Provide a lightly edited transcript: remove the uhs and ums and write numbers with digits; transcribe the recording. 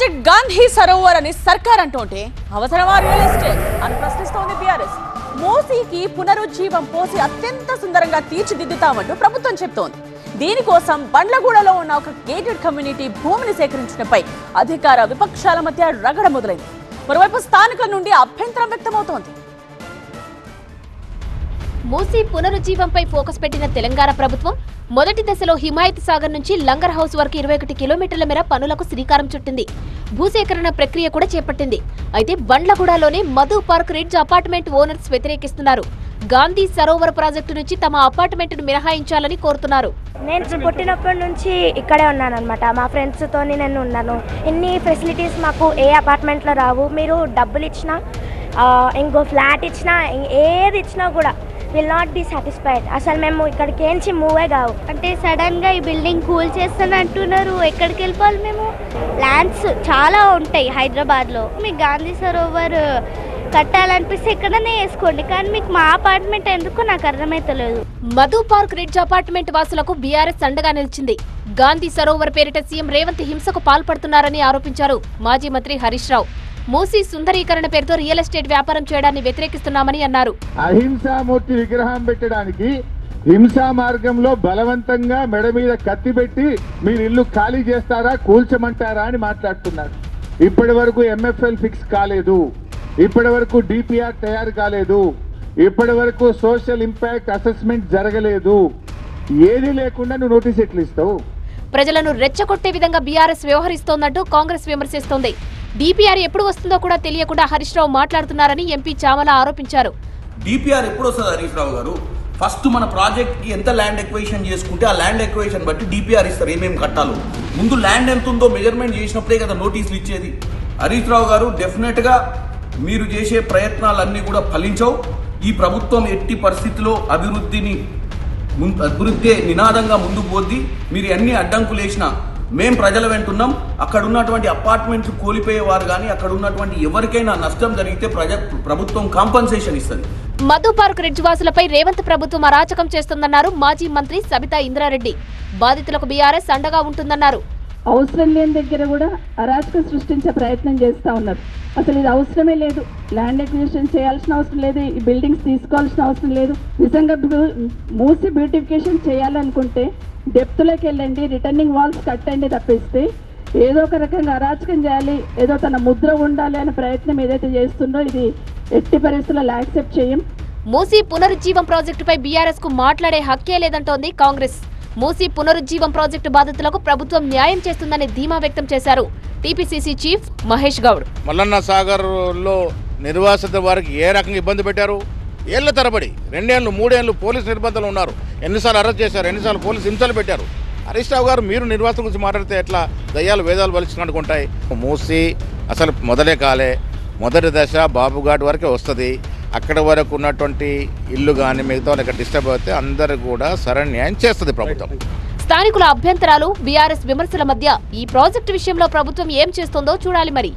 Project Gandhi Sarovar అని సర్కార్ అంటుంటే అవసరమా రియల్ ఎస్టేట్ అని ప్రశ్నిస్తోంది బీఆర్ఎస్. మూసీకి పునరుజ్జీవం పోసి అత్యంత సుందరంగా తీర్చిదిద్దుతామంటూ ప్రభుత్వం చెప్తోంది. దీనికోసం బండ్లగూడలో ఉన్న ఒక గేటెడ్ కమ్యూనిటీ భూమిని సేకరించడంపై అధికార విపక్షాల మధ్య రగడ మొదలైంది. మరోవైపు స్థానికుల నుండి అభ్యంతరం వ్యక్తమవుతోంది. మూసీ పునరుజ్జీవంపై ఫోకస్ పెట్టిన తెలంగాణ ప్రభుత్వం మొదటి దశలో హిమాయత్ సాగర్ నుంచి లంగర్ హౌస్ వరకు 21 కిలోమీటర్ల మేర పనులకు శ్రీకారం చుట్టింది. భూసేకరణ ప్రక్రియ కూడా చేపట్టింది. అయితే బండ్లగూడలోనే Madhu park ridge apartment owners వ్యతిరేకిస్తున్నారు. గాంధీ సరోవర్ ప్రాజెక్టు నుంచి తమ అపార్ట్మెంట్ను మినహాయించాలని కోరుతున్నారు. నేను పుట్టినప్పటి నుంచి ఇక్కడే ఉన్నాను అనమాట. మా ఫ్రెండ్స్తో నేను ఉన్నాను. ఇన్ని ఫెసిలిటీస్ మాకు ఏ అపార్ట్మెంట్లో రావు. మీరు డబ్బులు ఇచ్చినా ఇంకో ఫ్లాట్ ఇచ్చినా ఏది ఇచ్చినా కూడా విల్ నాట్ బి సాటిస్ఫైడ్. అసలు మేము ఇక్కడికి ఏంచి మూవే కావు. అంటే సడన్గా ఈ బిల్డింగ్ కూల్ చేస్తాను అంటున్నారు. ఎక్కడికి వెళ్ళిపోవాలి మేము? ప్లాన్స్ చాలా ఉంటాయి హైదరాబాద్లో. మీకు గాంధీ సరోవర్ కట్టాలనిపిస్తే ఎక్కడనే వేసుకోండి, కానీ మీకు మా అపార్ట్మెంట్ ఎందుకు నాకు అర్థమైతలేదు. మధు పార్క్ రిడ్జ్ అపార్ట్మెంట్ వాసులకు బీఆర్ఎస్ అండగా నిలిచింది. గాంధీ సరోవర్ పేరిట సీఎం రేవంత్ హింసకు పాల్పడుతున్నారని ఆరోపించారు మాజీ మంత్రి హరీష్ రావు. మూసీ సుందరీకరణ పేరుతో రియల్ ఎస్టేట్ వ్యాపారం చేయడాన్ని వ్యతిరేకిస్తున్నామని అన్నారు. అహింసామూర్తి విగ్రహం పెట్టడానికి హింసా మార్గంలో బలవంతంగా మెడ మీద కత్తి పెట్టి మీరు ఇల్లు ఖాళీ చేస్తారా, కూల్చమంటారా అని మాట్లాడుతున్నారు. ఇప్పటి వరకు MFL ఫిక్స్ కాలేదు, ఇప్పటి వరకు DPR తయారు కాలేదు, ఇప్పటి వరకు సోషల్ ఇంపాక్ట్ అసెస్మెంట్ జరగలేదు. ఏది లేకుండా నువ్వు నోటీస్ ఎట్లు ఇస్తావు? ప్రజలను రెచ్చగొట్టే విధంగా బీఆర్ఎస్ వ్యవహరిస్తోందంటూ కాంగ్రెస్ విమర్శిస్తోంది. DPR ఎప్పుడు వస్తుందో కూడా తెలియకుండా హరీష్ రావు మాట్లాడుతున్నారని ఎంపీ చామల ఆరోపించారు. DPR ఎప్పుడు వస్తుంది హరీష్ రావు గారు? ఫస్ట్ మన ప్రాజెక్ట్ కి ఎంత ల్యాండ్ ఎక్వేషన్ చేసుకుంటే ఆ ల్యాండ్ ఎక్వేషన్ బట్టి DPR ఇస్తారు ఏమేమి కట్టాలో. ముందు ల్యాండ్ ఎంత ఉందో మెజర్మెంట్ చేసినప్పుడే కదా నోటీసులు ఇచ్చేది. హరీష్ రావు గారు డెఫినెట్ గా మీరు చేసే ప్రయత్నాలన్నీ కూడా ఫలించవు. ఈ ప్రభుత్వం ఎట్టి పరిస్థితిలో అభివృద్ధి నినాదంగా ముందుకు పోద్ది. మీరు ఎన్ని అడ్డంకులు వేసినా మేం ప్రజల వెంటున్నాం. అక్కడ ఉన్నటువంటి అపార్ట్మెంట్స్ కోల్పోయేవారు కానీ అక్కడ ఉన్నటువంటి ఎవరికైనా నష్టం జరిగితే ప్రభుత్వం కాంపన్సేషన్ ఇస్తుంది. మధు పార్క్ రిడ్జ్ వాసులపై రేవంత్ ప్రభుత్వం అరాచకం చేస్తుందన్నారు మాజీ మంత్రి సబితా ఇంద్రారెడ్డి. బాధితులకు బీఆర్ఎస్ అండగా ఉంటుందన్నారు. అవసరం లేని దగ్గర కూడా అరాచకం సృష్టించే ప్రయత్నం చేస్తూ ఉన్నారు. అసలు ఇది అవసరమే లేదు. ల్యాండ్ ఎక్విజిషన్ చేయాల్సిన అవసరం లేదు. ఈ బిల్డింగ్స్ తీసుకోవాల్సిన అవసరం లేదు. నిజంగా మూసి బ్యూటిఫికేషన్ చేయాలనుకుంటే డెప్త్లోకి వెళ్ళండి, రిటర్నింగ్ వాల్స్ కట్టండి తప్పిస్తే ఏదో ఒక రకంగా అరాచకం చేయాలి, ఏదో తన ముద్ర ఉండాలి అనే ప్రయత్నం ఏదైతే చేస్తుందో ఇది ఎట్టి పరిస్థితుల్లో యాక్సెప్ట్ చేయం. మూసీ పునరుజ్జీవం ప్రాజెక్టుపై బీఆర్ఎస్ కు మాట్లాడే హక్కే లేదంటోంది కాంగ్రెస్. మూసీ పునరుజ్జీవం ప్రాజెక్టు బాధితులకు ప్రభుత్వం న్యాయం చేస్తుందని ధీమా వ్యక్తం చేశారు టీపీసీసీ చీఫ్ మహేష్ గౌడ్. మల్లన్న సాగర్ లో నిర్వాసిత వారికి ఏ రకంగా ఇబ్బంది పెట్టారు? ఏళ్ల తరబడి 2 ఏళ్ళు 3 ఏళ్ళు పోలీసు నిర్బంధాలు ఉన్నారు. ఎన్నిసార్లు అరెస్ట్ చేశారు, ఎన్నిసార్లు పోలీసు హింసలు పెట్టారు. హరీష్ రావు గారు మీరు నిర్వాసితుల గురించి మాట్లాడితే ఎట్లా దయ్యాలు వేదాలు వలిచినట్టు ఉంటాయి. మూసి అసలు మొదలే కాలే. మొదటి దశ బాబుఘాట్ వరకే వస్తుంది. అక్కడ వరకు ఉన్నటువంటి ఇల్లు కానీ మిగతా వాళ్ళకి డిస్టర్బ్ అయితే అందరు కూడా సరైన న్యాయం చేస్తుంది ప్రభుత్వం. స్థానికుల అభ్యంతరాలు, బీఆర్ఎస్ విమర్శల మధ్య ఈ ప్రాజెక్టు విషయంలో ప్రభుత్వం ఏం చేస్తుందో చూడాలి మరి.